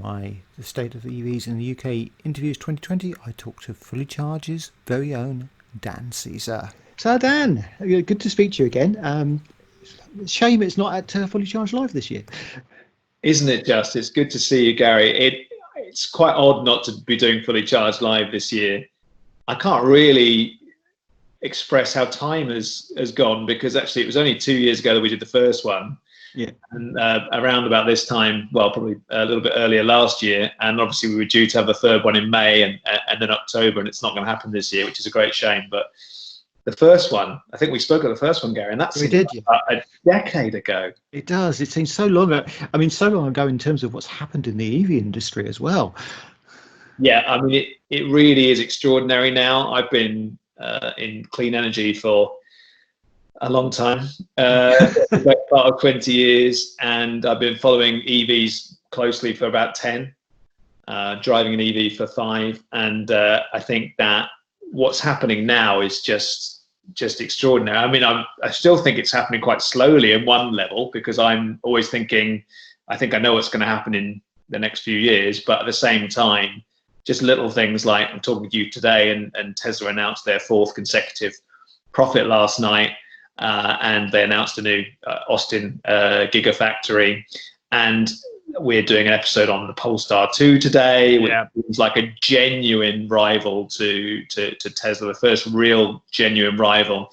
my The State of EVs in the UK interviews 2020, I talked to FullyCharged's very own Dan Caesar. So Dan, good to speak to you again. Shame it's not at Fully Charged Live this year. Isn't it just? It's good to see you, Gary. It's quite odd not to be doing Fully Charged Live this year. I can't really express how time has gone, because actually it was only 2 years ago that we did the first one. Yeah. And around about this time, well, probably a little bit earlier last year, and obviously we were due to have a third one in May and then October, and it's not going to happen this year, which is a great shame. But the first one, I think we spoke at the first one, Gary, and that's a decade ago. It does. It seems so long. I mean, so long ago in terms of what's happened in the EV industry as well. Yeah, I mean, it really is extraordinary now. I've been in clean energy for a long time, about part of 20 years, and I've been following EVs closely for about 10, driving an EV for 5, and I think that what's happening now is just extraordinary. I mean, I still think it's happening quite slowly in one level, because I'm always thinking, I think I know what's going to happen in the next few years, but at the same time, just little things like I'm talking to you today, and Tesla announced their 4th consecutive profit last night, and they announced a new Austin Gigafactory, and we're doing an episode on the Polestar 2 today, which is like a genuine rival to Tesla, the first real genuine rival.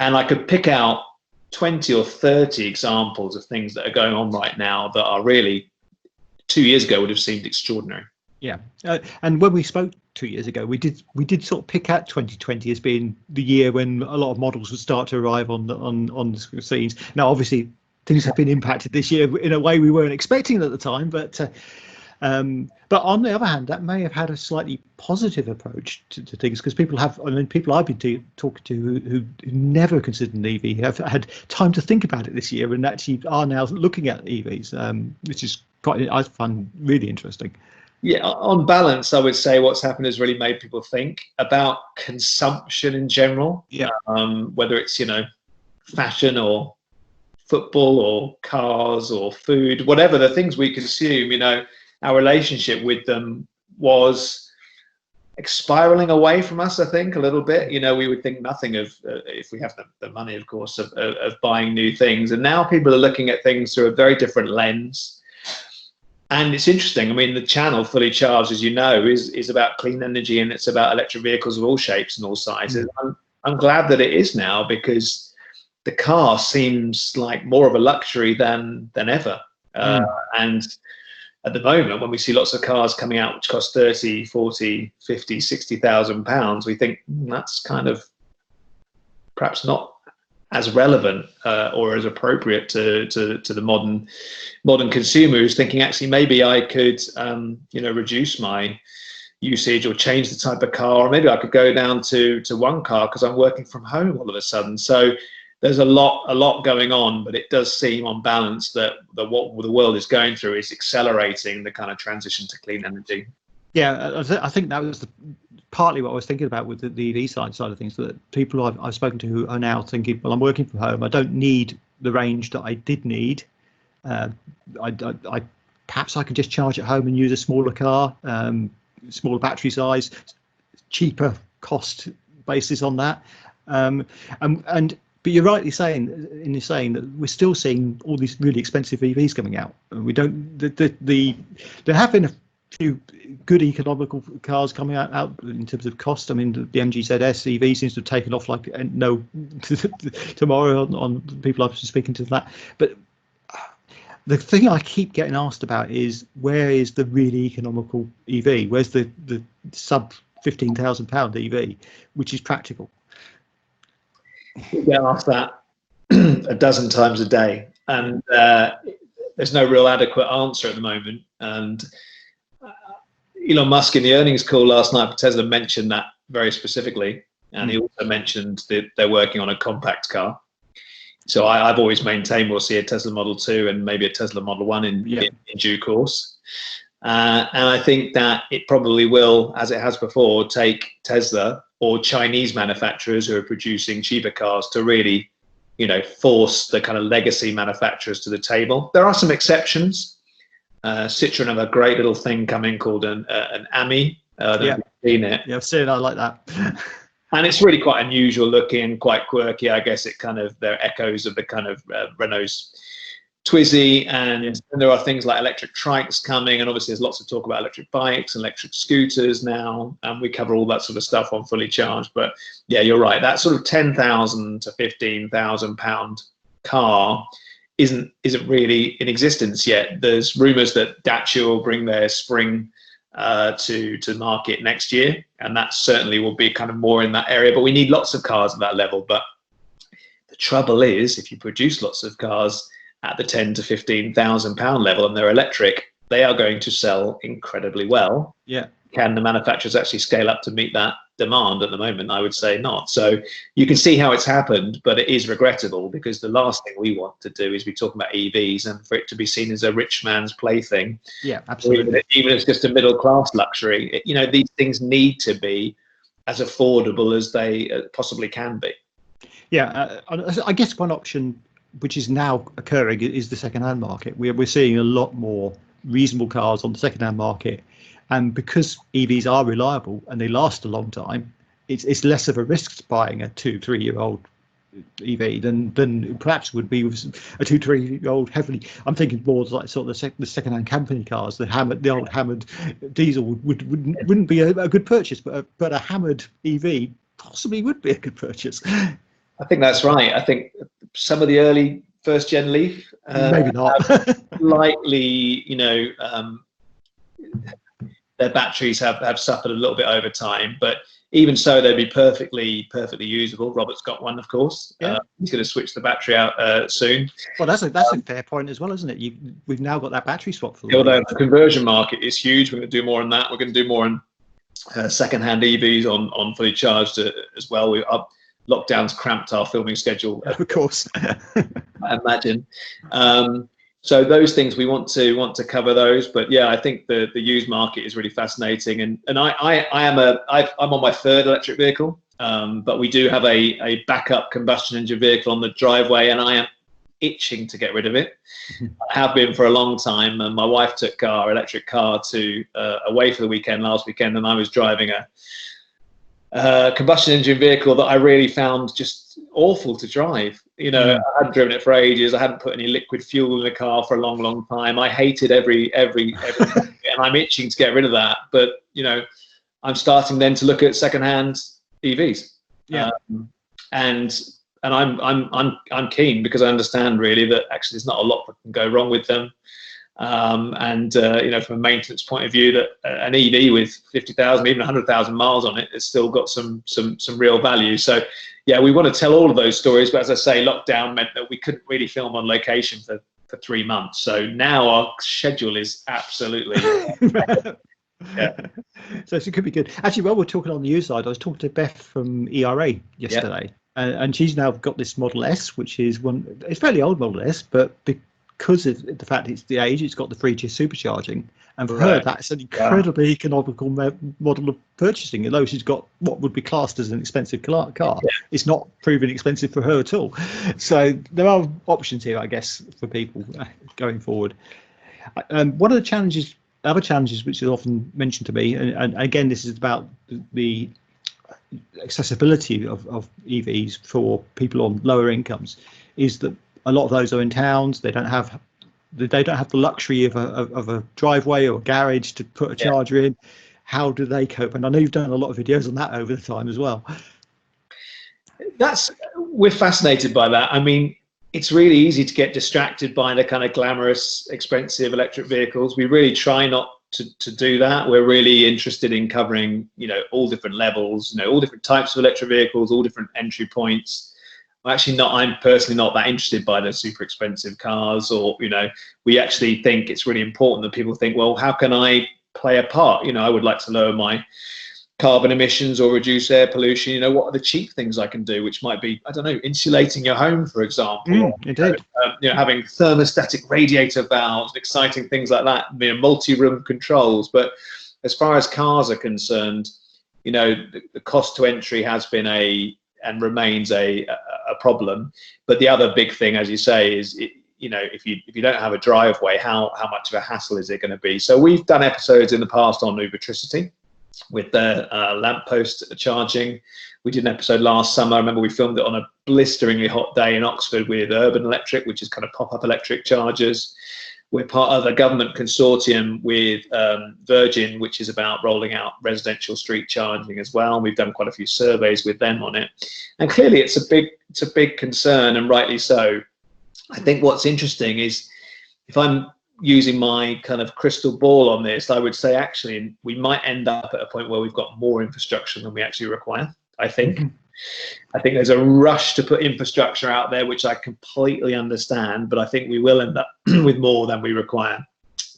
And I could pick out 20 or 30 examples of things that are going on right now that are really 2 years ago would have seemed extraordinary. Yeah, and when we spoke 2 years ago, we did sort of pick out 2020 as being the year when a lot of models would start to arrive on the scenes. Now, obviously, things have been impacted this year in a way we weren't expecting at the time, but on the other hand, that may have had a slightly positive approach to things, because people I've been talking to who never considered an EV have had time to think about it this year, and actually are now looking at EVs, which is I find really interesting. Yeah, on balance, I would say what's happened has really made people think about consumption in general. Yeah. Whether it's, fashion or football or cars or food, whatever the things we consume, our relationship with them was spiraling away from us, I think, a little bit. We would think nothing of, if we have the money, of course, of buying new things. And now people are looking at things through a very different lens. And it's interesting. I mean, the channel Fully Charged, as you know, is about clean energy, and it's about electric vehicles of all shapes and all sizes. I'm glad that it is now, because the car seems like more of a luxury than ever. And at the moment, when we see lots of cars coming out which cost 30, 40, 50, 60,000 pounds, we think that's kind of perhaps not as relevant or as appropriate to the modern consumer, who's thinking, actually, maybe I could reduce my usage or change the type of car, or maybe I could go down to one car because I'm working from home all of a sudden. So there's a lot going on, but it does seem on balance that what the world is going through is accelerating the kind of transition to clean energy. Yeah, I think that was partly what I was thinking about with the EV side of things, that people I've spoken to who are now thinking, well, I'm working from home, I don't need the range that I did need. Perhaps I can just charge at home and use a smaller car, smaller battery size, cheaper cost basis on that. But you're rightly saying that we're still seeing all these really expensive EVs coming out. We don't. There have been a few good economical cars coming out in terms of cost. I mean, the MG ZS EV seems to have taken off like no tomorrow on people I've been speaking to that. But the thing I keep getting asked about is, where is the really economical EV? Where's the sub £15,000 EV, which is practical? We get asked that a dozen times a day, and there's no real adequate answer at the moment. And Elon Musk, in the earnings call last night for Tesla, mentioned that very specifically, and he also mentioned that they're working on a compact car. So I've always maintained we'll see a Tesla Model 2 and maybe a Tesla Model 1 in due course. And I think that it probably will, as it has before, take Tesla or Chinese manufacturers who are producing cheaper cars to really, force the kind of legacy manufacturers to the table. There are some exceptions. Citroen have a great little thing coming called an AMI. I don't know if you've seen it. Yeah, I've seen it. I like that. And it's really quite unusual looking, quite quirky. I guess they're echoes of the kind of Renault's Twizy, and there are things like electric trikes coming, and obviously there's lots of talk about electric bikes and electric scooters now, and we cover all that sort of stuff on Fully Charged. But yeah, you're right, that sort of 10,000 to 15,000 pound car isn't really in existence yet. There's rumors that Dacia will bring their Spring to market next year, and that certainly will be kind of more in that area, but we need lots of cars at that level. But the trouble is, if you produce lots of cars at the 10 to 15,000 pound level and they're electric, they are going to sell incredibly well. Yeah. Can the manufacturers actually scale up to meet that demand? At the moment, I would say not. So you can see how it's happened, but it is regrettable, because the last thing we want to do is be talking about EVs and for it to be seen as a rich man's plaything. Yeah, absolutely. Even if it's just a middle class luxury, these things need to be as affordable as they possibly can be. Yeah, I guess one option which is now occurring is the second-hand market. We're seeing a lot more reasonable cars on the second-hand market, and because EVs are reliable and they last a long time, it's less of a risk buying a 2-3 year old EV than perhaps would be with a 2-3 year old heavily. I'm thinking more like sort of the second-hand company cars. The old hammered diesel wouldn't be a good purchase, but a hammered EV possibly would be a good purchase. I think that's right. I think some of the early first-gen Leaf maybe not slightly, their batteries have suffered a little bit over time, but even so, they'd be perfectly usable. Robert's got one, of course. Yeah. He's going to switch the battery out soon. Well, that's a fair point as well, isn't it? We've now got that battery swap for. Although the conversion market is huge, we're going to do more on that. We're going to do more on second-hand EVs on Fully Charged as well. Lockdown's cramped our filming schedule, of course. I imagine. So those things we want to cover those, but yeah, I think the used market is really fascinating, and I'm on my third electric vehicle, but we do have a backup combustion engine vehicle on the driveway, and I am itching to get rid of it. I have been for a long time, and my wife took our electric car away for the weekend last weekend, and I was driving a combustion engine vehicle that I really found just awful to drive. I hadn't driven it for ages. I hadn't put any liquid fuel in the car for a long time. I hated every and I'm itching to get rid of that. But I'm starting then to look at secondhand EVs. Yeah. And I'm keen, because I understand really that actually there's not a lot that can go wrong with them. From a maintenance point of view, that an EV with 50,000, even 100,000 miles on it has still got some real value. So, yeah, we want to tell all of those stories. But as I say, lockdown meant that we couldn't really film on location for 3 months. So now our schedule is absolutely. Yeah. So it could be good. Actually, while we're talking on the used side, I was talking to Beth from ERA yesterday, and she's now got this Model S, which is it's a fairly old Model S, but because of the fact it's the age, it's got the 3G supercharging, and for her that's an incredibly economical model of purchasing. Although she's got what would be classed as an expensive car, it's not proving expensive for her at all. So there are options here, I guess, for people going forward. One of the other challenges which is often mentioned to me, and again this is about the accessibility of EVs for people on lower incomes, is that a lot of those are in towns. They don't have the luxury of a driveway or a garage to put a charger in. How do they cope? And I know you've done a lot of videos on that over the time as well. We're fascinated by that. I mean, it's really easy to get distracted by the kind of glamorous, expensive electric vehicles. We really try not to do that. We're really interested in covering, all different levels, all different types of electric vehicles, all different entry points. I'm personally not that interested by the super expensive cars, or, we actually think it's really important that people think, well, how can I play a part? I would like to lower my carbon emissions or reduce air pollution. What are the cheap things I can do, which might be, I don't know, insulating your home, for example. Indeed. Having thermostatic radiator valves, exciting things like that, multi-room controls. But as far as cars are concerned, the cost to entry has been and remains a problem. But the other big thing, as you say, is if you don't have a driveway, how much of a hassle is it going to be? So we've done episodes in the past on Ubertricity with the lamppost charging. We did an episode last summer. I remember we filmed it on a blisteringly hot day in Oxford with Urban Electric, which is kind of pop-up electric chargers. We're part of a government consortium with Virgin, which is about rolling out residential street charging as well. We've done quite a few surveys with them on it, and clearly it's a big concern, and rightly so. I think what's interesting is, if I'm using my kind of crystal ball on this, I would say actually we might end up at a point where we've got more infrastructure than we actually require. I think there's a rush to put infrastructure out there, which I completely understand, but I think we will end up with more than we require,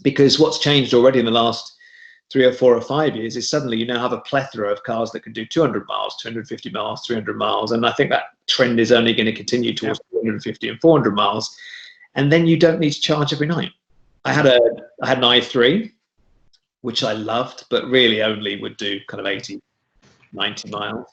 because what's changed already in the last 3 or 4 or 5 years is suddenly you now have a plethora of cars that can do 200 miles, 250 miles, 300 miles, and I think that trend is only going to continue towards 250 and 400 miles, and then you don't need to charge every night. I had an i3, which I loved, but really only would do kind of 80, 90 miles.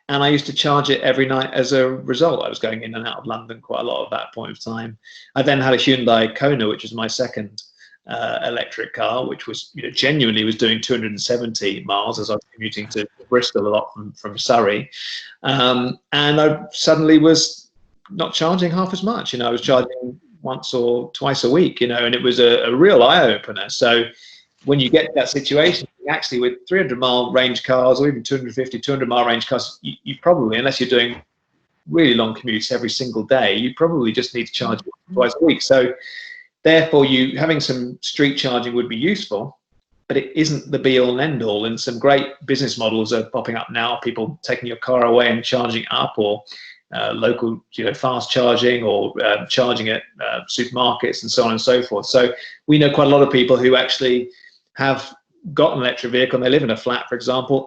And I used to charge it every night as a result. I was going in and out of London quite a lot at that point of time. I then had a Hyundai Kona, which was my second electric car, which was genuinely was doing 270 miles as I was commuting to Bristol a lot from Surrey. And I suddenly was not charging half as much. I was charging once or twice a week, and it was a real eye-opener. So when you get to that situation, actually with 300-mile range cars or even 250, 200-mile range cars, you probably, unless you're doing really long commutes every single day, you probably just need to charge twice a week. So therefore, having some street charging would be useful, but it isn't the be-all and end-all. And some great business models are popping up now, people taking your car away and charging it up, or local fast charging, or charging at supermarkets and so on and so forth. So we know quite a lot of people who actually have got an electric vehicle and they live in a flat, for example.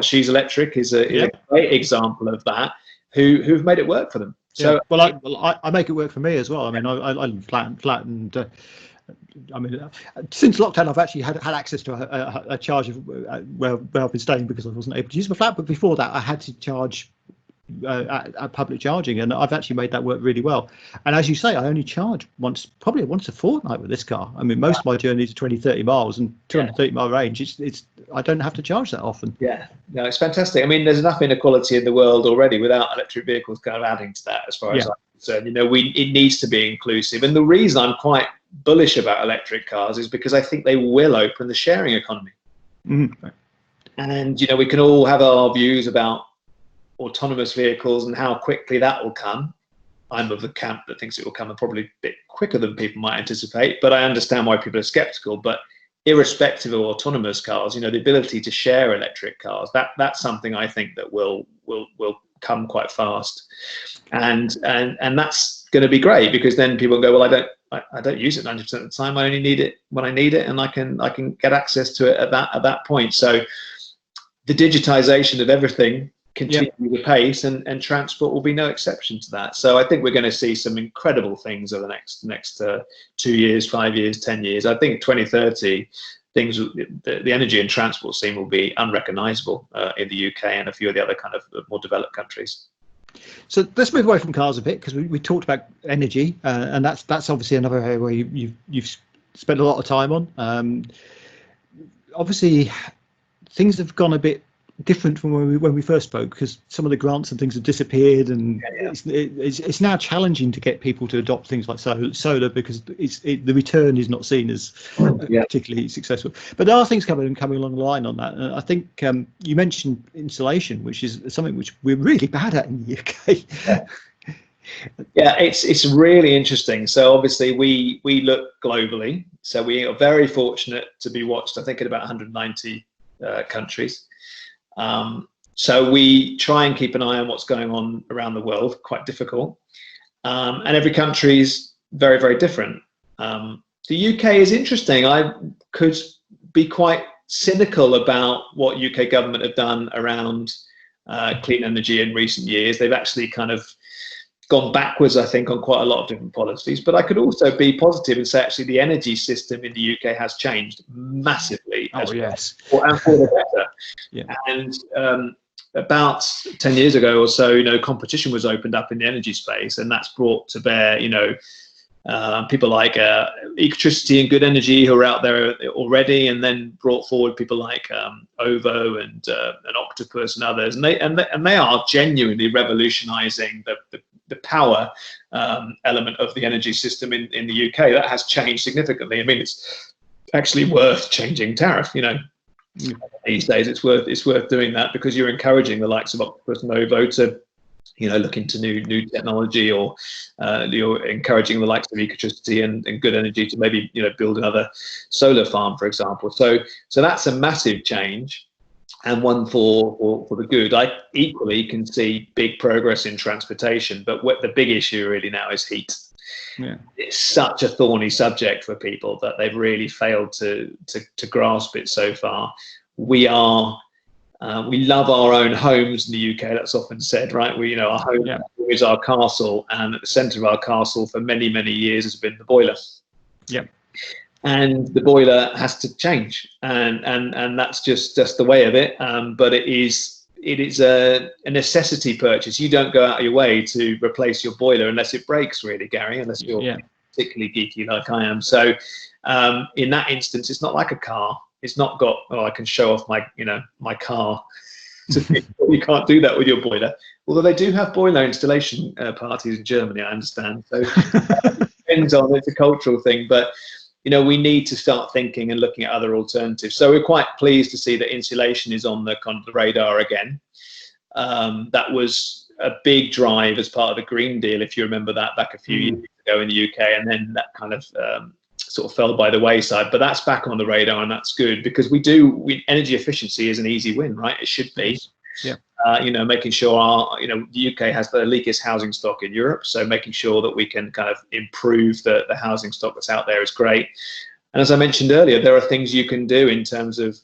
She's Electric is a great example of that, who've made it work for them. So I make it work for me as well. I mean, I live flat, and I mean, since lockdown, I've actually had access to a charger where I've been staying, because I wasn't able to use my flat. But before that, I had to charge at public charging, and I've actually made that work really well. And as you say, I only charge probably once a fortnight with this car. I mean, most of my journeys are 20-30 miles, and 230-mile range, it's I don't have to charge that often. No, it's fantastic. I mean, there's enough inequality in the world already without electric vehicles kind of adding to that, as far as I'm concerned. It needs to be inclusive, and the reason I'm quite bullish about electric cars is because I think they will open the sharing economy. And we can all have our views about autonomous vehicles and how quickly that will come. I'm of the camp that thinks it will come, and probably a bit quicker than people might anticipate, but I understand why people are skeptical. But irrespective of autonomous cars, the ability to share electric cars, that's something I think that will come quite fast, and that's going to be great, because then people go, well, I don't use it 90% of the time. I only need it when I need it, and I can get access to it at that point. So the digitization of everything continue the pace, and transport will be no exception to that. So I think we're going to see some incredible things over the next 2 years, 5 years, 10 years. I think 2030, the energy and transport scene will be unrecognizable in the UK and a few of the other kind of more developed countries. So let's move away from cars a bit, because we talked about energy, and that's obviously another area where you've spent a lot of time on. Obviously, things have gone a bit different from when we first spoke, because some of the grants and things have disappeared, and it's now challenging to get people to adopt things like solar, because the return is not seen as particularly successful. But there are things coming along the line on that. And I think you mentioned insulation, which is something which we're really bad at in the UK. It's really interesting. So obviously we look globally, so we are very fortunate to be watched, I think, in about 190 countries. So we try and keep an eye on what's going on around the world, quite difficult. And every country is very, very different. The UK is interesting. I could be quite cynical about what UK government have done around clean energy in recent years. They've actually kind of gone backwards, I think, on quite a lot of different policies. But I could also be positive and say, actually, the energy system in the UK has changed massively. And for the better. And about 10 years ago or so, competition was opened up in the energy space, and that's brought to bear, people like Ecotricity and Good Energy, who are out there already, and then brought forward people like OVO and Octopus and others, and they are genuinely revolutionising the power element of the energy system in the UK. That has changed significantly. I mean, it's actually worth changing tariff. These days it's worth doing that, because you're encouraging the likes of Octopus and OVO to look into new technology, or you're encouraging the likes of Ecotricity and Good Energy to maybe build another solar farm, for example. So that's a massive change, and one for the good. I equally can see big progress in transportation, but what the big issue really now is heat. Yeah. It's such a thorny subject for people that they've really failed to grasp it so far. We love our own homes in the UK. That's often said, right? Our home is our castle, and at the centre of our castle for many, many years has been the boiler. Yeah. And the boiler has to change, and that's just the way of it. But it is a necessity purchase. You don't go out of your way to replace your boiler unless it breaks, really, Gary, unless you're particularly geeky like I am. So in that instance, it's not like a car. It's not got, I can show off my car. You can't do that with your boiler. Although they do have boiler installation parties in Germany, I understand. So it depends on, it's a cultural thing. But we need to start thinking and looking at other alternatives. So we're quite pleased to see that insulation is on the radar again. That was a big drive as part of the Green Deal, if you remember that, back a few years ago in the UK, and then that kind of sort of fell by the wayside. But that's back on the radar, and that's good, because energy efficiency is an easy win, right? It should be. Yeah. Making sure the UK has the leakest housing stock in Europe, so making sure that we can kind of improve the housing stock that's out there is great. And as I mentioned earlier, there are things you can do in terms of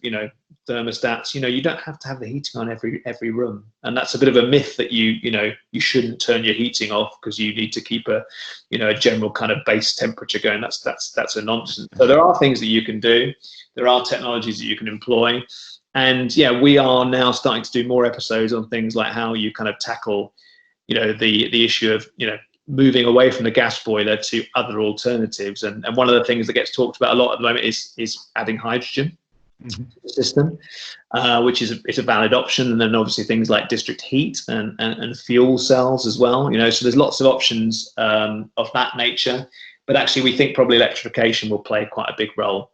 thermostats. You don't have to have the heating on every room, and that's a bit of a myth that you shouldn't turn your heating off because you need to keep a general kind of base temperature going. That's a nonsense. So there are things that you can do. There are technologies that you can employ. And we are now starting to do more episodes on things like how you kind of tackle, the issue of, moving away from the gas boiler to other alternatives. And one of the things that gets talked about a lot at the moment is adding hydrogen to the system, which is a valid option. And then obviously things like district heat and fuel cells as well. So there's lots of options of that nature. But actually, we think probably electrification will play quite a big role.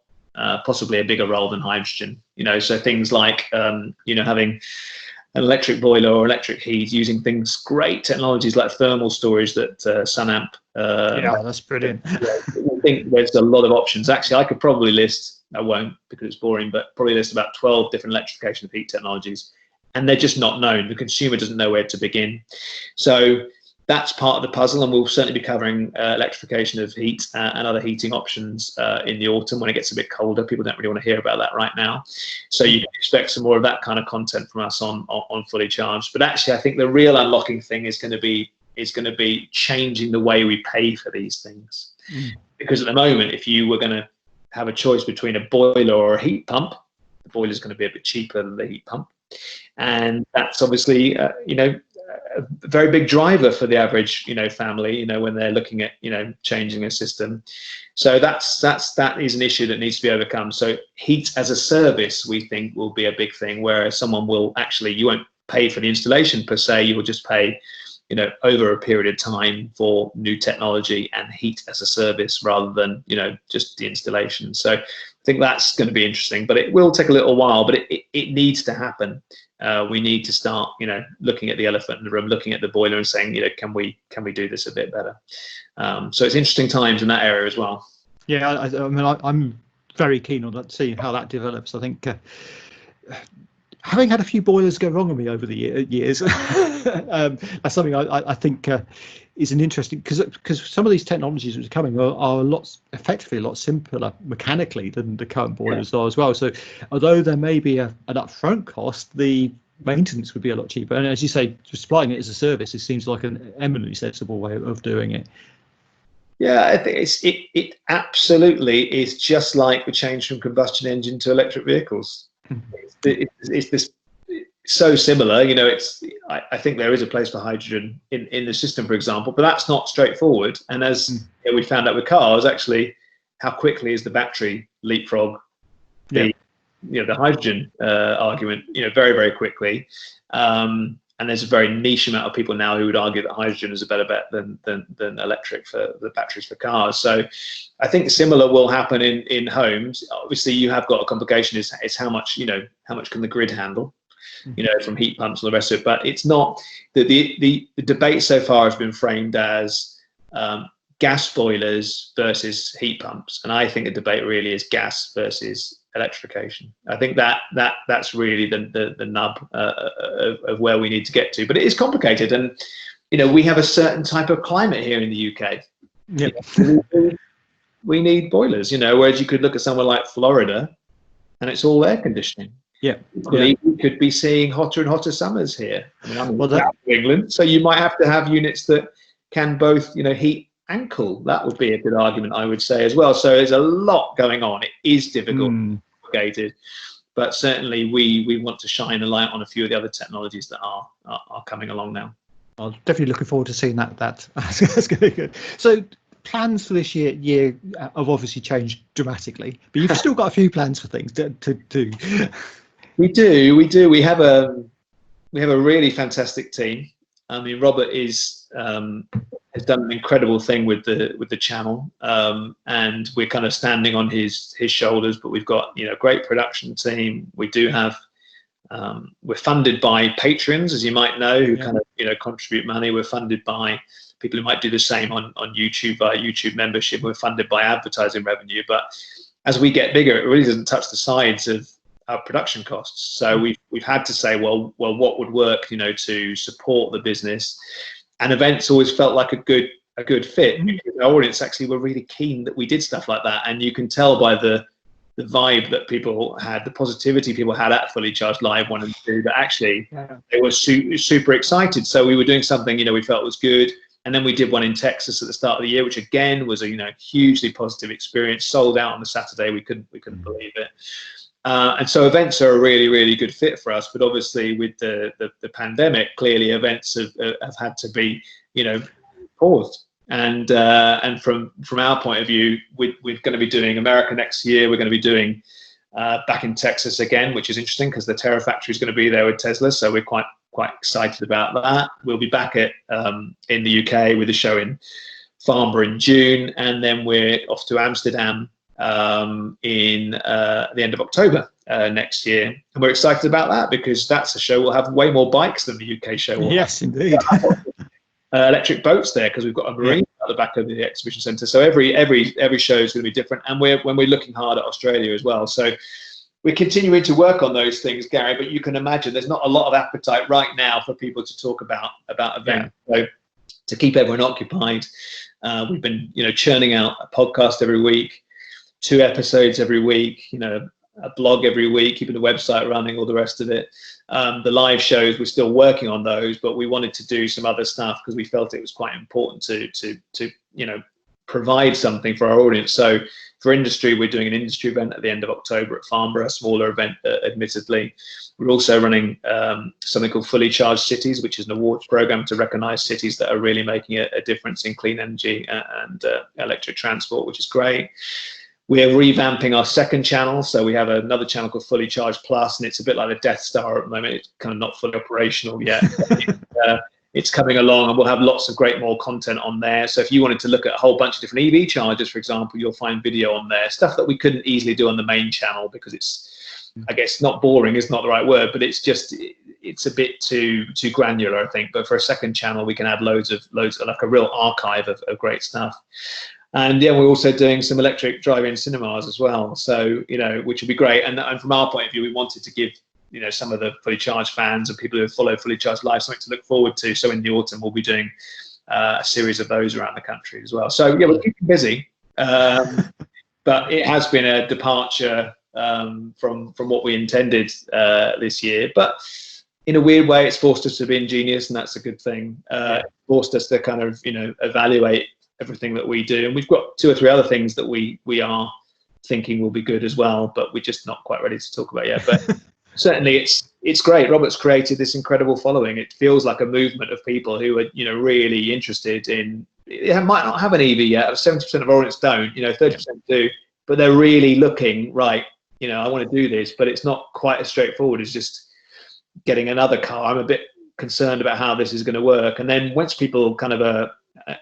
Possibly a bigger role than hydrogen, so things like, having an electric boiler or electric heat, using great technologies like thermal storage that SunAmp. That's brilliant. I think there's a lot of options. Actually, I could probably list, I won't because it's boring, but probably list about 12 different electrification of heat technologies, and they're just not known. The consumer doesn't know where to begin. So that's part of the puzzle, and we'll certainly be covering electrification of heat and other heating options in the autumn when it gets a bit colder. People don't really want to hear about that right now. So you can expect some more of that kind of content from us on Fully Charged. But actually, I think the real unlocking thing is going to be changing the way we pay for these things. Because at the moment, if you were going to have a choice between a boiler or a heat pump, the boiler is going to be a bit cheaper than the heat pump. And that's obviously, a very big driver for the average, family, when they're looking at, changing a system. So that is an issue that needs to be overcome. So heat as a service, we think, will be a big thing, where someone will actually, you won't pay for the installation per se, you will just pay, over a period of time for new technology and heat as a service rather than, just the installation. So I think that's going to be interesting, but it will take a little while, but it needs to happen. We need to start, looking at the elephant in the room, looking at the boiler and saying, can we do this a bit better? So it's interesting times in that area as well. Yeah, I'm very keen on that, seeing how that develops. I think having had a few boilers go wrong on me over the years, that's something I think is an interesting, because some of these technologies which are coming are effectively a lot simpler mechanically than the current boilers are as well. So although there may be an upfront cost, the maintenance would be a lot cheaper. And as you say, supplying it as a service, it seems like an eminently sensible way of doing it. Yeah, I think it absolutely is just like the change from combustion engine to electric vehicles. It's this so similar. You know, I think there is a place for hydrogen in the system, for example, but that's not straightforward. And as we found out with cars, actually, how quickly is the battery leapfrog the hydrogen argument? You know, very, very quickly. And there's a very niche amount of people now who would argue that hydrogen is a better bet than electric for the batteries for cars. So I think similar will happen in homes. Obviously, you have got a complication is how much, you know, how much can the grid handle, you know, from heat pumps and the rest of it. But it's not the debate so far has been framed as gas boilers versus heat pumps, and I think the debate really is gas versus electrification. I think that's really the nub of where we need to get to. But it is complicated, and you know, we have a certain type of climate here in the UK. Yep. You know, we need boilers, you know, whereas you could look at somewhere like Florida and it's all air conditioning. Yeah. We could be seeing hotter and hotter summers here. I mean, I'm in South England, so you might have to have units that can both, you know, heat and cool. That would be a good argument, I would say, as well. So there's a lot going on. It is difficult, complicated, but certainly we want to shine a light on a few of the other technologies that are coming along now. I'm definitely looking forward to seeing that. That's going to be good. So plans for this year have obviously changed dramatically, but you've still got a few plans for things to do. We do. We have a really fantastic team. I mean, Robert has done an incredible thing with the channel, and we're kind of standing on his shoulders. But we've got, you know, a great production team. We do have. We're funded by patrons, as you might know, who kind of, you know, contribute money. We're funded by people who might do the same on YouTube via YouTube membership. We're funded by advertising revenue. But as we get bigger, it really doesn't touch the sides of our production costs. So we've had to say, well, what would work, you know, to support the business. And events always felt like a good fit. Because our audience actually were really keen that we did stuff like that, and you can tell by the vibe that people had, the positivity people had at Fully Charged Live 1 and 2, that actually they were super excited. So we were doing something, you know, we felt was good. And then we did one in Texas at the start of the year, which again was a, you know, hugely positive experience. Sold out on the Saturday. We couldn't believe it. And so events are a really, really good fit for us. But obviously with the pandemic, clearly events have had to be, you know, paused. And from our point of view, we're going to be doing America next year. We're going to be doing back in Texas again, which is interesting because the Terra factory is going to be there with Tesla. So we're quite excited about that. We'll be back in the UK with a show in Farnborough in June, and then we're off to Amsterdam in the end of October next year. And we're excited about that because that's a show we'll have way more bikes than the UK show will. Yes, indeed. Electric boats there because we've got a marina at the back of the exhibition centre. So every show is going to be different, and we're looking hard at Australia as well. So we're continuing to work on those things, Gary. But you can imagine there's not a lot of appetite right now for people to talk about events. So to keep everyone occupied, we've been, you know, churning out a podcast every week, 2 episodes every week, you know, a blog every week, keeping the website running, all the rest of it. The live shows, we're still working on those, but we wanted to do some other stuff because we felt it was quite important to you know, provide something for our audience. So for industry, we're doing an industry event at the end of October at Farnborough, a smaller event, admittedly. We're also running something called Fully Charged Cities, which is an awards program to recognize cities that are really making a difference in clean energy and electric transport, which is great. We're revamping our second channel. So we have another channel called Fully Charged Plus, and it's a bit like the Death Star at the moment. It's kind of not fully operational yet. It's coming along, and we'll have lots of great more content on there. So if you wanted to look at a whole bunch of different EV chargers, for example, you'll find video on there, stuff that we couldn't easily do on the main channel because it's, I guess, not boring is not the right word, but it's just, it's a bit too granular, I think. But for a second channel, we can add loads of like a real archive of great stuff. And yeah, we're also doing some electric drive-in cinemas as well. So, you know, which would be great. And from our point of view, we wanted to give, you know, some of the Fully Charged fans and people who follow Fully Charged Live something to look forward to. So in the autumn, we'll be doing a series of those around the country as well. So yeah, we're keeping busy. But it has been a departure from what we intended this year. But in a weird way, it's forced us to be ingenious, and that's a good thing. It forced us to kind of, you know, evaluate everything that we do. And we've got 2 or 3 other things that we are thinking will be good as well, but we're just not quite ready to talk about yet. But certainly it's great. Robert's created this incredible following. It feels like a movement of people who are, you know, really interested in. They might not have an EV yet. 70% of audience don't. You know, 30% do, but they're really looking right. You know, I want to do this, but it's not quite as straightforward as just getting another car. I'm a bit concerned about how this is going to work. And then once people kind of are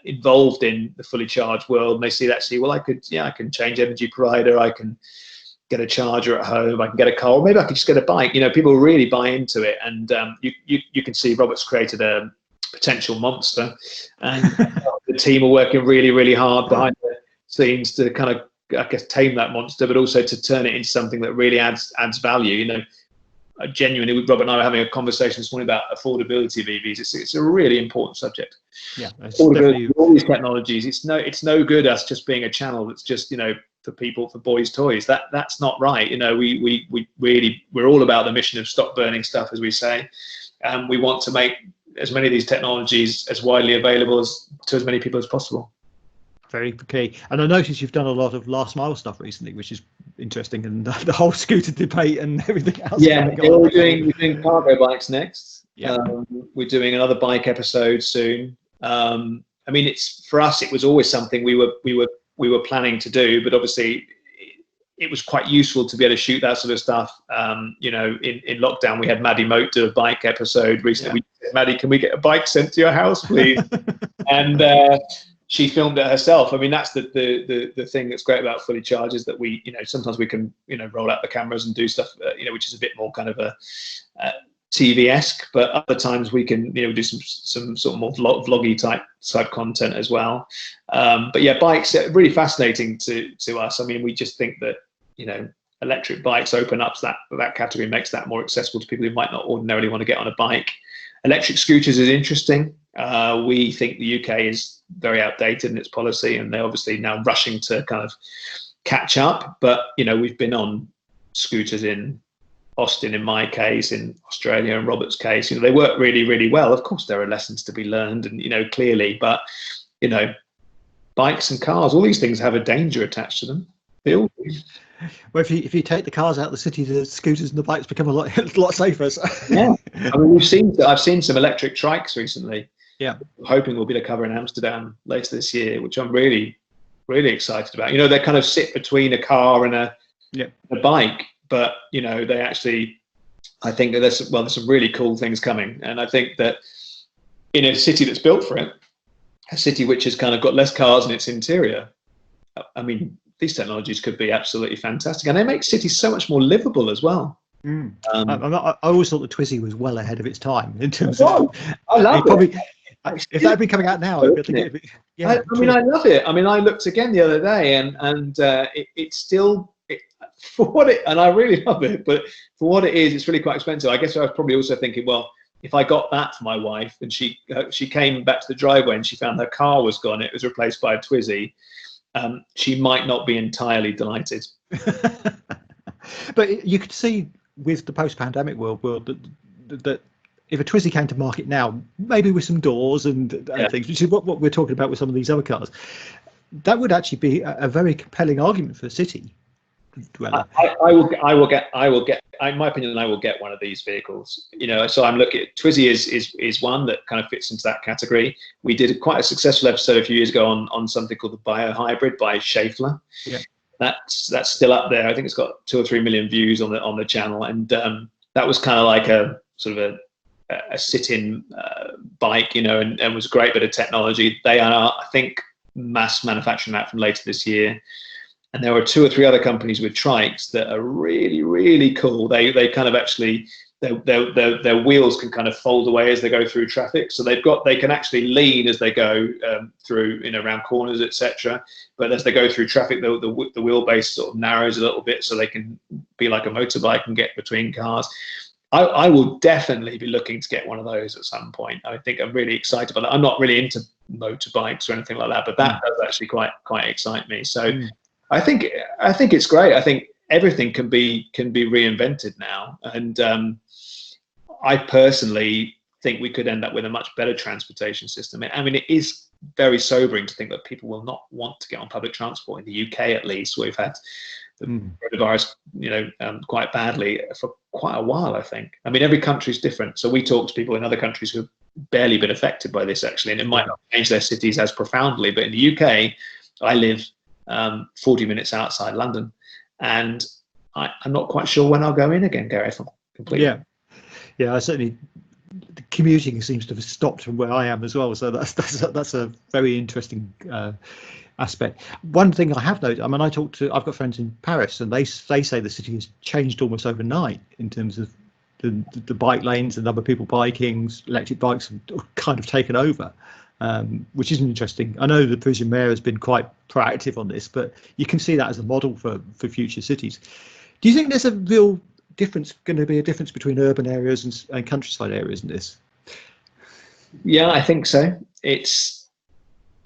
involved in the fully charged world, and they see that, well, I can change energy provider, I can get a charger at home, I can get a car, or maybe I could just get a bike. You know, people really buy into it, and you can see Robert's created a potential monster, and the team are working really, really hard behind the scenes to kind of, I guess, tame that monster, but also to turn it into something that really adds value. You know, genuinely, Robert and I were having a conversation this morning about affordability of EVs. It's a really important subject. Yeah, affordability, all these technologies. It's no good us just being a channel that's just, you know, for people, for boys' toys. That's not right. You know, we're all about the mission of stop burning stuff, as we say. We want to make as many of these technologies as widely available to as many people as possible. Very key. And I noticed you've done a lot of last mile stuff recently, which is interesting, and the whole scooter debate and everything else. Yeah, we're doing cargo bikes next. Yeah. We're doing another bike episode soon. I mean, it's, for us, it was always something we were planning to do, but obviously it was quite useful to be able to shoot that sort of stuff. You know, in lockdown, we had Maddie Moat do a bike episode recently. We said, Maddie, can we get a bike sent to your house, please? And she filmed it herself. I mean, that's the thing that's great about Fully Charged, is that we, you know, sometimes we can, you know, roll out the cameras and do stuff, you know, which is a bit more kind of a TV-esque, but other times we can, you know, do some sort of more vloggy type content as well. But yeah, bikes are really fascinating to us. I mean, we just think that, you know, electric bikes open up that category, makes that more accessible to people who might not ordinarily want to get on a bike. Electric scooters is interesting. We think the UK is very outdated in its policy, and they're obviously now rushing to kind of catch up. But, you know, we've been on scooters in Austin, in my case, in Australia, in Robert's case. You know, they work really, really well. Of course, there are lessons to be learned, and, you know, clearly, but, you know, bikes and cars, all these things have a danger attached to them. They all do. Well, if you take the cars out of the city, the scooters and the bikes become a lot safer. So. Yeah, I mean, I've seen some electric trikes recently. Yeah, I'm hoping we'll be to cover in Amsterdam later this year, which I'm really, really excited about. You know, they kind of sit between a car and a bike, but, you know, they actually, I think that there's some really cool things coming, and I think that in a city that's built for it, a city which has kind of got less cars in its interior, I mean, these technologies could be absolutely fantastic, and they make cities so much more livable as well. I always thought the Twizy was well ahead of its time in terms of. I love it. If that had been coming out now, I mean, I love it. I mean, I looked again the other day, and it's still, for what it, and I really love it, but for what it is, it's really quite expensive. I guess I was probably also thinking, well, if I got that for my wife, and she came back to the driveway and she found her car was gone, it was replaced by a Twizy, she might not be entirely delighted. But you could see with the post-pandemic world that if a Twizy came to market now, maybe with some doors and things, which is what we're talking about with some of these other cars, that would actually be a very compelling argument for the city. I will get. In my opinion, I will get one of these vehicles. You know, so I'm looking at Twizy is one that kind of fits into that category. We did quite a successful episode a few years ago on something called the Biohybrid by Schaeffler. Yeah, that's still up there. I think it's got 2 or 3 million views on the channel, and that was kind of like a sort of a sit-in bike, you know, and was a great bit of technology. They are, I think, mass manufacturing that from later this year. And there were 2 or 3 other companies with trikes that are really, really cool. They kind of actually, their wheels can kind of fold away as they go through traffic. So they can actually lean as they go through, you know, around corners, etc. But as they go through traffic, the wheelbase sort of narrows a little bit, so they can be like a motorbike and get between cars. I will definitely be looking to get one of those at some point. I think I'm really excited about it. I'm not really into motorbikes or anything like that, but that does actually quite excite me. So I think it's great. I think everything can be reinvented now, and I personally think we could end up with a much better transportation system. I mean, it is very sobering to think that people will not want to get on public transport in the UK, at least, where we've had coronavirus, quite badly for quite a while, I think. I mean, every country's different. So we talk to people in other countries who've barely been affected by this, actually, and it might not change their cities as profoundly. But in the UK, I live 40 minutes outside London, and I'm not quite sure when I'll go in again, Gary, if I'm completely. Yeah, I certainly. The commuting seems to have stopped from where I am as well, so that's a very interesting aspect. One thing I have noticed, I mean, I've got friends in Paris, and they say the city has changed almost overnight in terms of the bike lanes, the number of people biking, electric bikes have kind of taken over, which is interesting. I know the Parisian mayor has been quite proactive on this, but you can see that as a model for future cities. Do you think there's a real going to be a difference between urban areas and countryside areas in this? Yeah, I think so.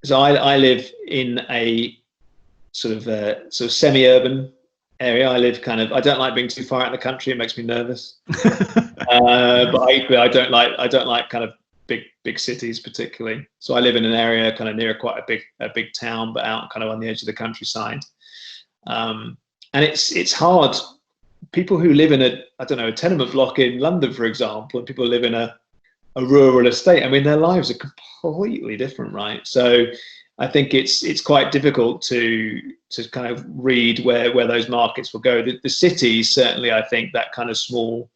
I live in a sort of semi-urban area. I live I don't like being too far out in the country. It makes me nervous. But equally, I don't like kind of big cities particularly. So I live in an area kind of near quite a big town, but out kind of on the edge of the countryside. And it's hard. People who live in a tenement block in London, for example, and people who live in a rural estate, I mean, their lives are completely different, right? So I think it's quite difficult to kind of read where those markets will go. The cities, certainly, I think that kind of small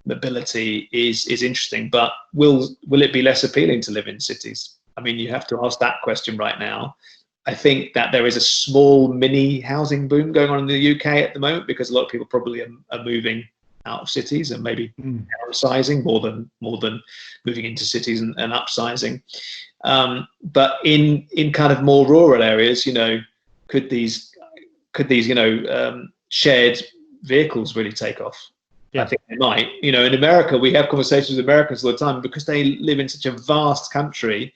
mobility is interesting, but will it be less appealing to live in cities? I mean, you have to ask that question right now. I think that there is a small mini housing boom going on in the UK at the moment, because a lot of people probably are moving out of cities and maybe downsizing more than moving into cities and upsizing. But in kind of more rural areas, could these shared vehicles really take off? Yeah. I think they might. In America, we have conversations with Americans all the time, because they live in such a vast country.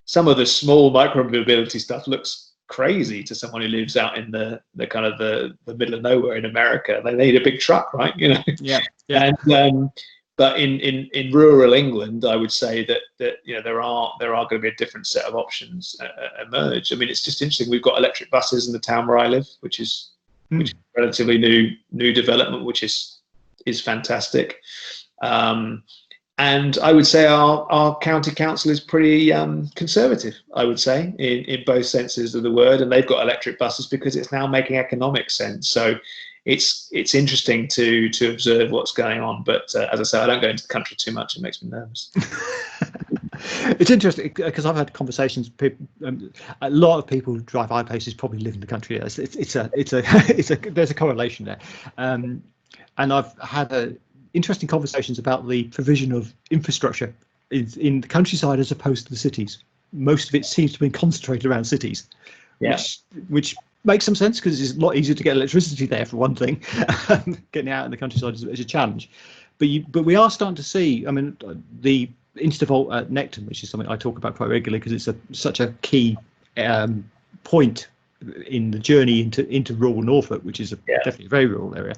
Some of the small micro-mobility stuff looks crazy to someone who lives out in the kind of the middle of nowhere in America. They need a big truck, right? Yeah. And but in rural England, I would say that there are going to be a different set of options emerge. I mean, it's just interesting. We've got electric buses in the town where I live, which is relatively new development, which is fantastic. And I would say our county council is pretty conservative, I would say, in both senses of the word. And they've got electric buses because it's now making economic sense. So it's interesting to observe what's going on. But as I say, I don't go into the country too much. It makes me nervous. It's interesting because I've had conversations. A lot of people who drive I-Paces probably live in the country. There's a correlation there. And I've had interesting conversations about the provision of infrastructure in the countryside as opposed to the cities. Most of it seems to be concentrated around cities, which makes some sense, because it's a lot easier to get electricity there, for one thing. Getting out in the countryside is a challenge. But we are starting to see, I mean, the Instavolt at Necton, which is something I talk about quite regularly because it's such a key point in the journey into rural Norfolk, which is definitely a very rural area.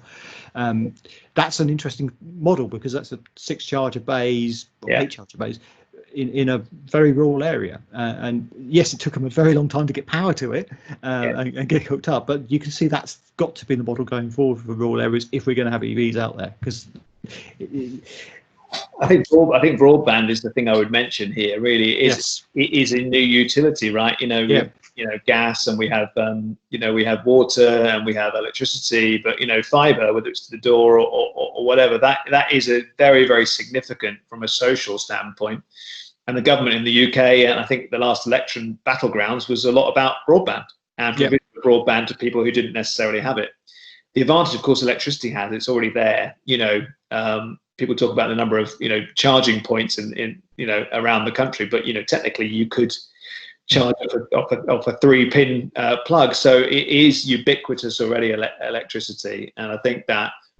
That's an interesting model, because that's 6 charger bays or 8 charger bays in a very rural area. And yes, it took them a very long time to get power to it and get hooked up. But you can see that's got to be the model going forward for rural areas if we're going to have EVs out there. Because I think broadband is the thing I would mention here. Really, it is a new utility, right? Gas, and we have we have water and we have electricity, but fiber, whether it's to the door or whatever, that is a very, very significant from a social standpoint. And the government in the UK, and I think the last election battlegrounds, was a lot about broadband and provision of broadband to people who didn't necessarily have it. The advantage, of course, electricity has, it's already there. People talk about the number of charging points in around the country, but technically you could charge off a 3-pin plug. So it is ubiquitous already, electricity. And I think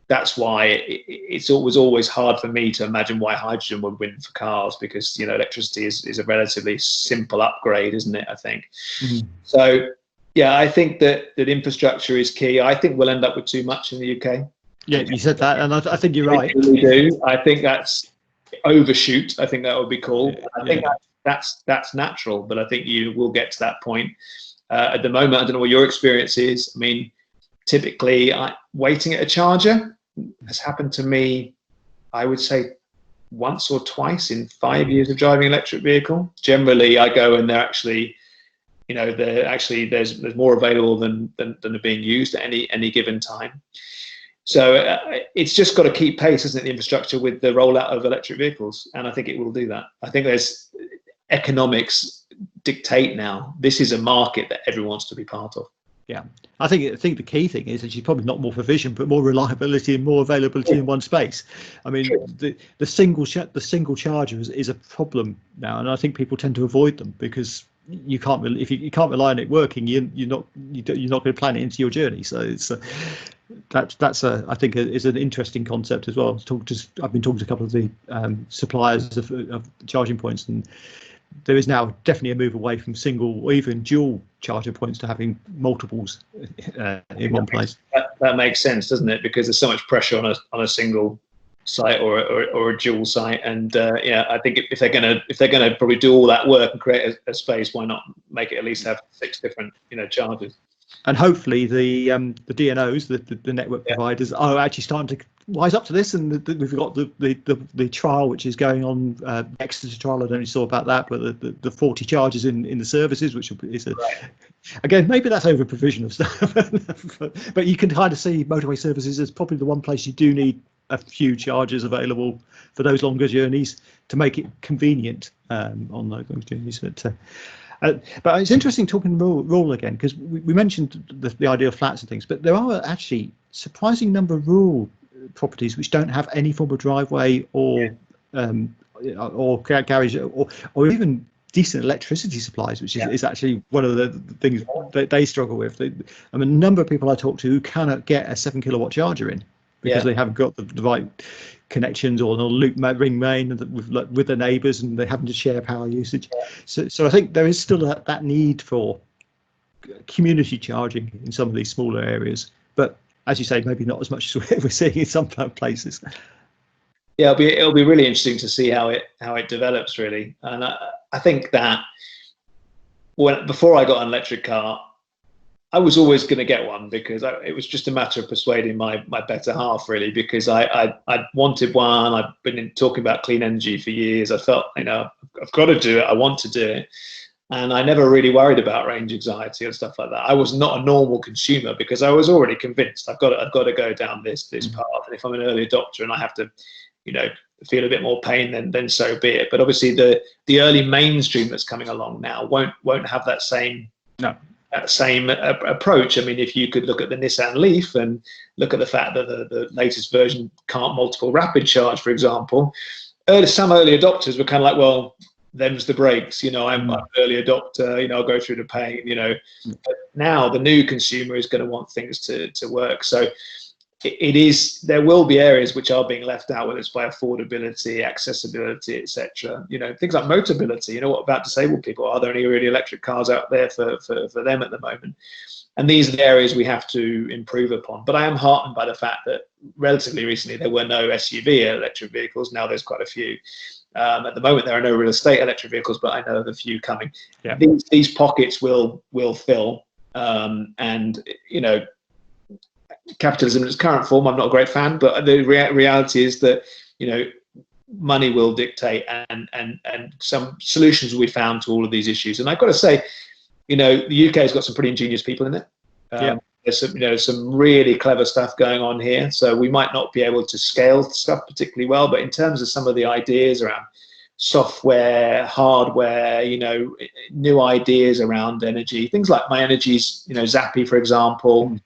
that's why it was always hard for me to imagine why hydrogen would win for cars, because electricity is a relatively simple upgrade, isn't it? I think. Mm-hmm. So yeah, I think that infrastructure is key. I think we'll end up with too much in the UK. Yeah, you said that, and I think you're right. We do. I think that's overshoot. I think that would be cool. I think that's natural, but I think you will get to that point. At the moment, I don't know what your experience is. I mean, typically waiting at a charger has happened to me, I would say, once or twice in 5 years of driving an electric vehicle. Generally, I go and they're actually, there's more available than are being used at any given time. So it's just got to keep pace, isn't it, the infrastructure with the rollout of electric vehicles, and I think it will do that. I think there's economics dictate now. This is a market that everyone wants to be part of. Yeah, I think the key thing is that she's probably not more provision, but more reliability and more availability in one space. I mean, the single charger is a problem now, and I think people tend to avoid them because you can't if you can't rely on it working, you're not going to plan it into your journey. So it's that's I think is an interesting concept as well. I've been talking to a couple of the suppliers of charging points, and there is now definitely a move away from single or even dual charger points to having multiples in one place. That makes sense, doesn't it? Because there's so much pressure on a single site or a dual site, and I think if they're gonna probably do all that work and create a space, why not make it at least have 6 different chargers? And hopefully the DNOs, the network providers, are actually starting to wise up to this, and we've got the trial which is going on, Exeter trial. I don't know if you saw about that, but the 40 charges in the services, which is again, maybe that's over provision of stuff, but you can kind of see motorway services as probably the one place you do need a few chargers available for those longer journeys to make it convenient on those journeys. But it's interesting talking rural again, because we mentioned the idea of flats and things, but there are actually surprising number of rural properties which don't have any form of driveway or garage or even decent electricity supplies, which is actually one of the things that they struggle with. I mean, a number of people I talk to who cannot get a 7 kilowatt charger in because they haven't got the right connections or the loop ring main with the neighbours, and they're having to share power usage. So I think there is still that need for community charging in some of these smaller areas, but as you say, maybe not as much as we're seeing in some places. Yeah, it'll be really interesting to see how it develops, really. And I think that before I got an electric car, I was always going to get one because it was just a matter of persuading my better half, really, because I wanted one. I've been talking about clean energy for years. I felt, I've got to do it. I want to do it. And I never really worried about range anxiety and stuff like that. I was not a normal consumer because I was already convinced I've got to go down this path. And if I'm an early adopter and I have to, feel a bit more pain, then so be it. But obviously the early mainstream that's coming along now won't have that same approach. I mean, if you could look at the Nissan Leaf and look at the fact that the latest version can't multiple rapid charge, for example, some early adopters were kind of like, well, them's the breaks, I'm an early adopter, I'll go through the pain, But now the new consumer is going to want things to work. So there will be areas which are being left out, whether it's by affordability, accessibility, etc. Things like mobility. What about disabled people? Are there any really electric cars out there for them at the moment? And these are the areas we have to improve upon. But I am heartened by the fact that relatively recently there were no SUV electric vehicles. Now there's quite a few. At the moment there are no real estate electric vehicles, but I know of a few coming. Yeah. These pockets will fill, and capitalism in its current form, I'm not a great fan, but the reality is that money will dictate, and some solutions will be found to all of these issues. And I've got to say, the UK has got some pretty ingenious people in it. There's some really clever stuff going on here. So we might not be able to scale stuff particularly well, but in terms of some of the ideas around software, hardware, new ideas around energy, things like My Energy's, Zappi, for example.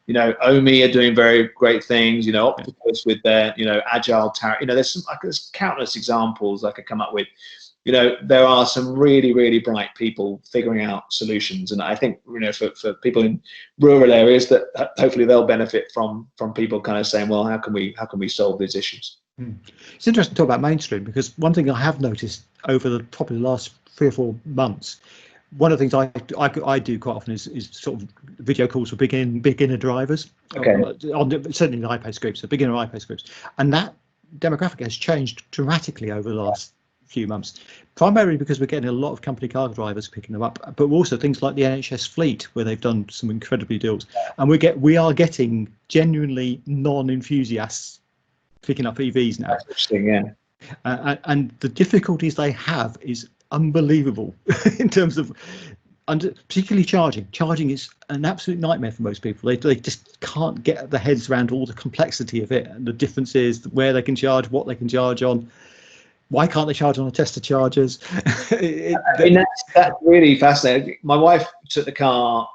OMI are doing very great things, Octopus with their, agile tariff. There's countless examples I could come up with. There are some really, really bright people figuring out solutions. And I think, for people in rural areas, that hopefully they'll benefit from people kind of saying, well, how can we solve these issues? It's interesting to talk about mainstream, because one thing I have noticed over probably the last 3 or 4 months, one of the things I do quite often is sort of video calls for beginner drivers. Okay. Certainly in the iPace groups, so beginner iPace groups, and that demographic has changed dramatically over the last few months, primarily because we're getting a lot of company car drivers picking them up, but also things like the NHS fleet, where they've done some incredibly deals, and we are getting genuinely non-enthusiasts picking up EVs now. That's interesting, yeah. And the difficulties they have is unbelievable in terms of, particularly charging. Charging is an absolute nightmare for most people. They just can't get their heads around all the complexity of it and the differences, where they can charge, what they can charge on. Why can't they charge on a Tesla chargers? I mean, that's really fascinating. My wife took the car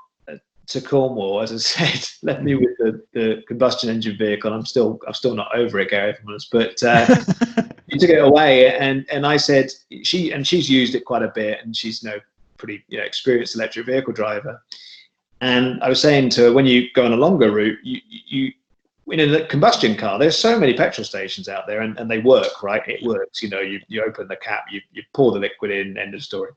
to Cornwall, as I said, left me with the combustion engine vehicle. I'm still not over it, Gary, if I'm honest. But she took it away, and I said she's used it quite a bit, and she's pretty experienced electric vehicle driver. And I was saying to her, when you go on a longer route, you in a combustion car, there's so many petrol stations out there, and they work, right? It works. You open the cap, you pour the liquid in, end of story.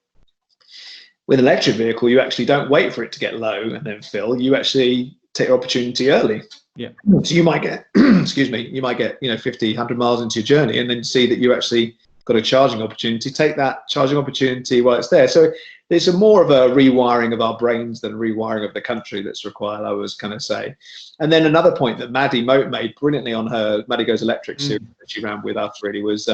With an electric vehicle, you actually don't wait for it to get low and then fill. You actually take your opportunity early. Yeah. So you might get, you might get 50, 100 miles into your journey, and then see that you actually got a charging opportunity. Take that charging opportunity while it's there. So there's more of a rewiring of our brains than rewiring of the country that's required, I was kind of say. And then another point that Maddie made brilliantly on her Maddie Goes Electric series that she ran with us really was,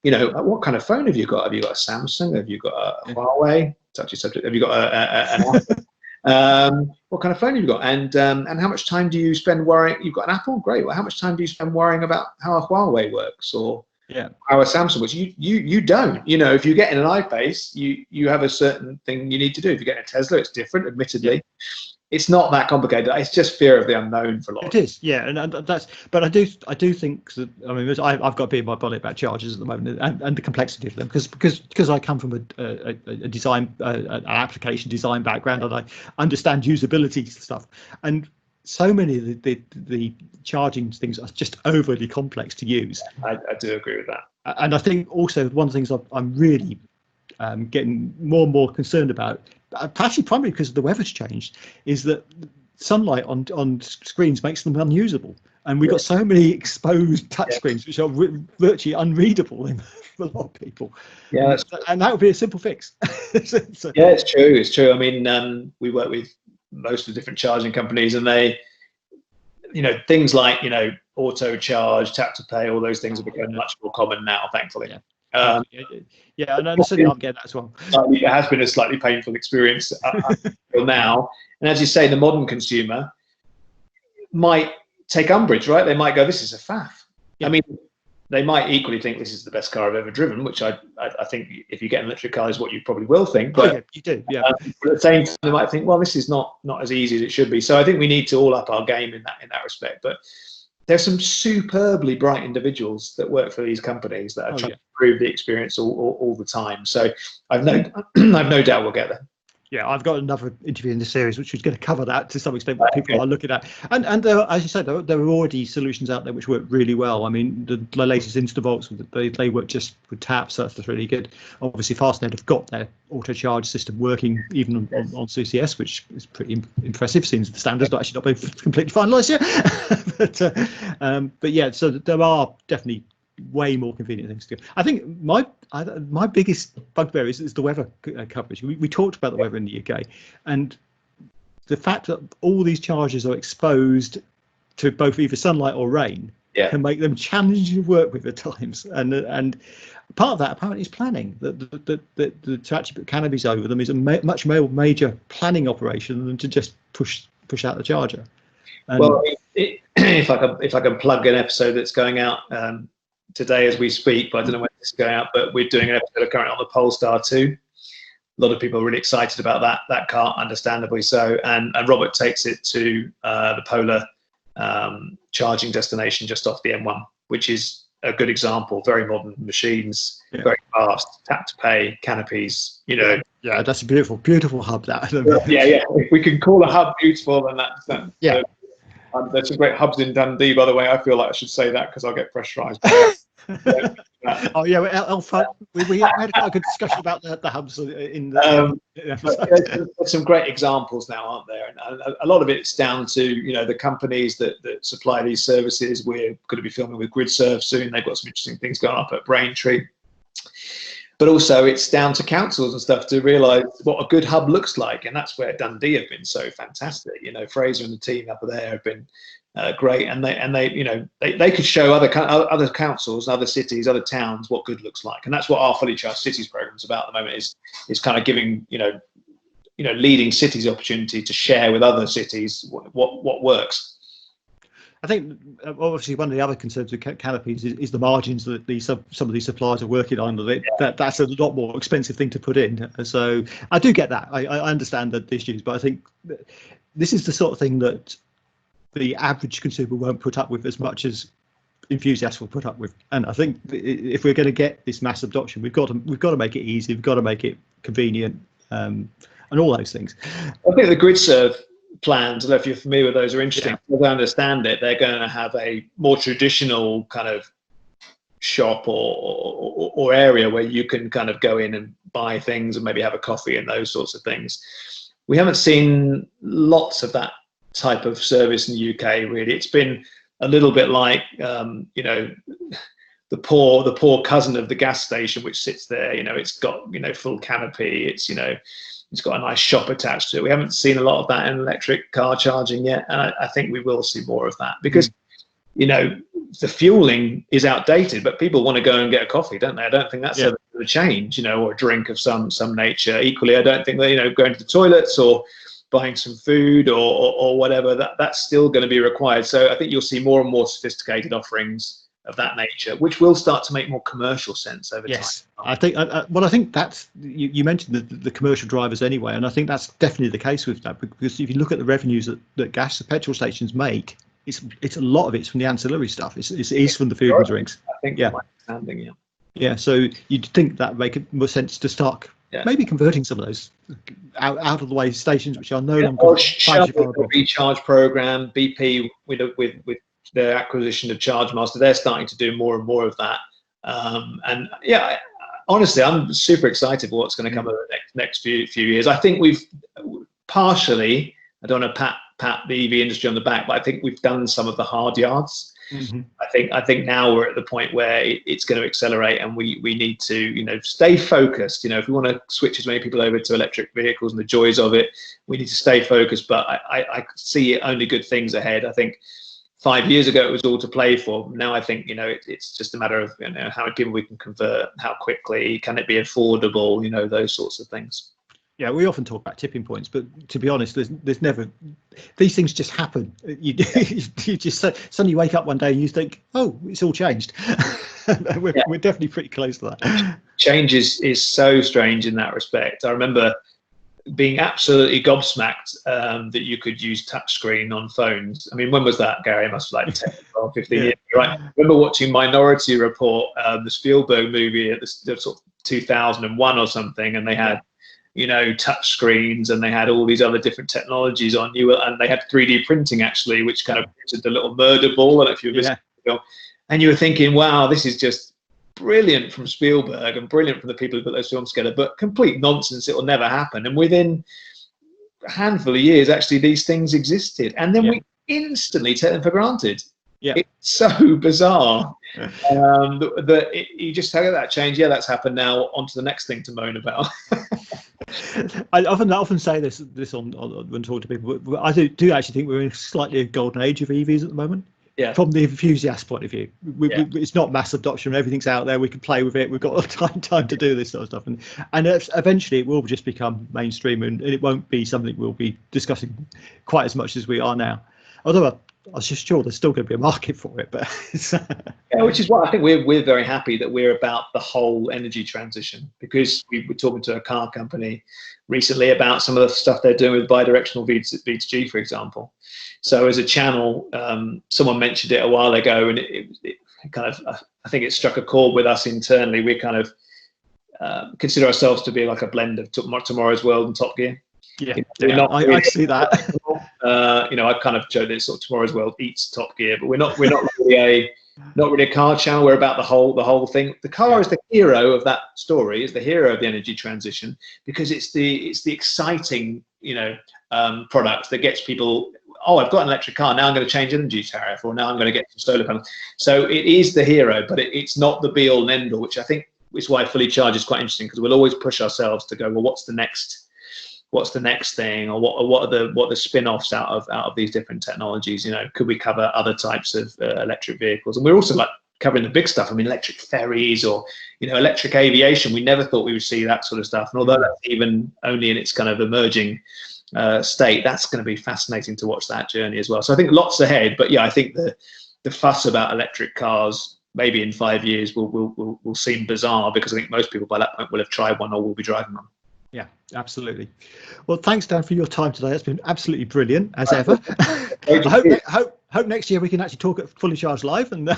what kind of phone have you got? Have you got a Samsung? Have you got a Huawei? Touchy subject. Have you got an Apple? What kind of phone have you got? And how much time do you spend worrying? You've got an Apple, great. Well, how much time do you spend worrying about how a Huawei works or how a Samsung works? You don't. If you get in an iPace, you have a certain thing you need to do. If you get a Tesla, it's different. Admittedly, it's not that complicated. It's just fear of the unknown for a lot. It is, yeah, and that's. But I do think that. I mean, I've got a bit in my bonnet about chargers at the moment and the complexity of them because I come from a design, an application design background, and I understand usability stuff. And so many of the charging things are just overly complex to use. I do agree with that. And I think also one of the things I'm really getting more and more concerned about, actually primarily because the weather's changed, is that sunlight on screens makes them unusable, and we've got so many exposed touch screens which are virtually unreadable for a lot of people. And that would be a simple fix. So, yeah, it's true. I mean, we work with most of the different charging companies, and they, things like auto charge, tap to pay, all those things are becoming much more common now, thankfully. And certainly I'm getting that as well. It has been a slightly painful experience until now. And as you say, the modern consumer might take umbrage, right? They might go, "This is a faff." I mean, they might equally think this is the best car I've ever driven, which I think if you get an electric car is what you probably will think. But you do, yeah. But at the same time, they might think, well, this is not as easy as it should be. So I think we need to all up our game in that respect. But there's some superbly bright individuals that work for these companies that are trying to improve the experience all the time. So I've no doubt we'll get there. Yeah, I've got another interview in the series which is going to cover that to some extent, what people are looking at. And as you said, there are already solutions out there which work really well. I mean, the latest InstaVolts, they work just with taps, so that's really good. Obviously, Fastnet have got their auto charge system working even on CCS, which is pretty impressive, since the standard's not been completely finalised yet. But yeah, so there are definitely way more convenient things to do. I think my biggest bugbear is the weather coverage. We talked about the weather in the UK, and the fact that all these chargers are exposed to both either sunlight or rain can make them challenging to work with at times. And part of that apparently is planning. That to actually put canopies over them is a much more major planning operation than to just push out the charger. Well, if I can plug an episode that's going out today as we speak, but I don't know when this is going out, but we're doing an episode currently on the Polestar 2. A lot of people are really excited about that car, understandably so. And Robert takes it to the Polar charging destination just off the M1, which is a good example. Very modern machines, very fast, tap to pay, canopies, Yeah, that's a beautiful hub, that. Yeah. If we can call a hub beautiful, then that's there's some great hubs in Dundee, by the way. I feel like I should say that because I'll get pressurised. Oh yeah, we had a good discussion about the hubs in the there's some great examples now, aren't there? And a lot of it's down to the companies that supply these services. We're going to be filming with GridServe soon. They've got some interesting things going up at Braintree. but also it's down to councils and stuff to realise what a good hub looks like, and that's where Dundee have been so fantastic. You know, Fraser and the team up there have been great, and they you know they could show other councils, other cities, other towns what good looks like, and that's what our Fully Charged Cities program is about at the moment. Is kind of giving leading cities opportunity to share with other cities what works. I think obviously one of the other concerns with canopies is the margins that some of these suppliers are working on. That's a lot more expensive thing to put in. So I do get that. I understand the issues, but I think this is the sort of thing that the average consumer won't put up with as much as enthusiasts will put up with. And I think if we're going to get this mass adoption, we've got to make it easy. We've got to make it convenient, and all those things. I think the grid serve plans, I don't know if you're familiar with those, are interesting. As I understand it, they're going to have a more traditional kind of shop or area where you can kind of go in and buy things and maybe have a coffee and those sorts of things. We haven't seen lots of that type of service in the UK, really. It's been a little bit like the poor cousin of the gas station which sits there. It's got full canopy, it's got a nice shop attached to it. We haven't seen a lot of that in electric car charging yet, and I think we will see more of that, because the fueling is outdated, but people want to go and get a coffee, don't they? I don't think that's a change, or a drink of some nature. Equally, I don't think that going to the toilets or buying some food or whatever, that's still going to be required. So I think you'll see more and more sophisticated offerings of that nature, which will start to make more commercial sense over time. I think that's, you mentioned the commercial drivers anyway, and I think that's definitely the case with that, because if you look at the revenues that gas and petrol stations make, it's a lot of it's from the ancillary stuff. It's from the food and drinks. I think my understanding, so you'd think that would make more sense to start maybe converting some of those out of the way stations which are no longer the recharge program. BP with their acquisition of ChargeMaster, they're starting to do more and more of that, honestly, I'm super excited for what's going to come over the next few years. I think we've partially, I don't want to pat the EV industry on the back, but I think we've done some of the hard yards. I think now we're at the point where it's going to accelerate, and we need to stay focused. If we want to switch as many people over to electric vehicles and the joys of it, we need to stay focused. But I see only good things ahead. I think 5 years ago it was all to play for. Now I think it's just a matter of how many people we can convert, how quickly, can it be affordable, those sorts of things. Yeah, we often talk about tipping points, but to be honest, there's never, these things just happen. You just suddenly wake up one day and you think, oh, it's all changed. We're definitely pretty close to that. Change is so strange in that respect. I remember being absolutely gobsmacked that you could use touchscreen on phones. I mean, when was that, Gary? It must be like 10 or 15 years, right? I remember watching Minority Report, the Spielberg movie at the sort of 2001 or something, and they had touch screens, and they had all these other different technologies on you, and they had 3D printing actually, which kind of printed the little murder ball. I don't know if you were film, and you were thinking, wow, this is just brilliant from Spielberg and brilliant from the people who put those films together, but complete nonsense. It will never happen. And within a handful of years, actually, these things existed, and then we instantly take them for granted. It's so bizarre that you just tell that change. That's happened. Now on to the next thing to moan about. I often say this on when talking to people, but I do actually think we're in slightly a golden age of EVs at the moment. From the enthusiast point of view, it's not mass adoption. Everything's out there. We can play with it. We've got time to do this sort of stuff, and eventually it will just become mainstream, and it won't be something we'll be discussing quite as much as we are now. Although I was just sure there's still going to be a market for it, but which is what I think we're very happy that we're about the whole energy transition, because we were talking to a car company recently about some of the stuff they're doing with bidirectional V2G, for example. So as a channel, someone mentioned it a while ago, and it kind of, I think it struck a chord with us internally. We kind of consider ourselves to be like a blend of Tomorrow's World and Top Gear. I see that. I kind of joke that sort of Tomorrow's World eats Top Gear, but we're not really a car channel. We're about the whole thing. The car is the hero of that story, is the hero of the energy transition, because it's the exciting product that gets people, oh, I've got an electric car, now I'm going to change energy tariff, or now I'm going to get some solar panels. So it is the hero, but it's not the be all and end all, which I think it's why Fully Charged is quite interesting, because we'll always push ourselves to go, well, what's the next thing, or what are the spin-offs out of these different technologies? You know, could we cover other types of electric vehicles? And we're also like covering the big stuff. I mean, electric ferries, or, you know, electric aviation. We never thought we would see that sort of stuff. And although that's even only in its kind of emerging state, that's going to be fascinating to watch that journey as well. So I think lots ahead. But yeah, I think the fuss about electric cars maybe in 5 years will seem bizarre, because I think most people by that point will have tried one or will be driving one. Yeah, absolutely. Well, thanks, Dan, for your time today. It's been absolutely brilliant, as ever. I hope next year we can actually talk at Fully Charged Live. And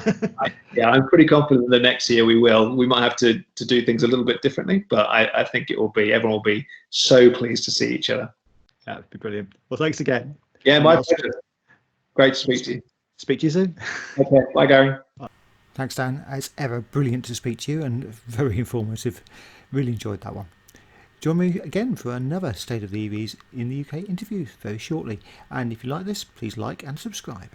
yeah, I'm pretty confident that next year we will. We might have to do things a little bit differently, but I think everyone will be so pleased to see each other. Yeah, it'd be brilliant. Well, thanks again. Yeah, my pleasure. Great to speak to you. Speak to you soon. Okay, bye, Gary. Thanks, Dan. As ever, brilliant to speak to you and very informative. Really enjoyed that one. Join me again for another State of the EVs in the UK interview very shortly. And if you like this, please like and subscribe.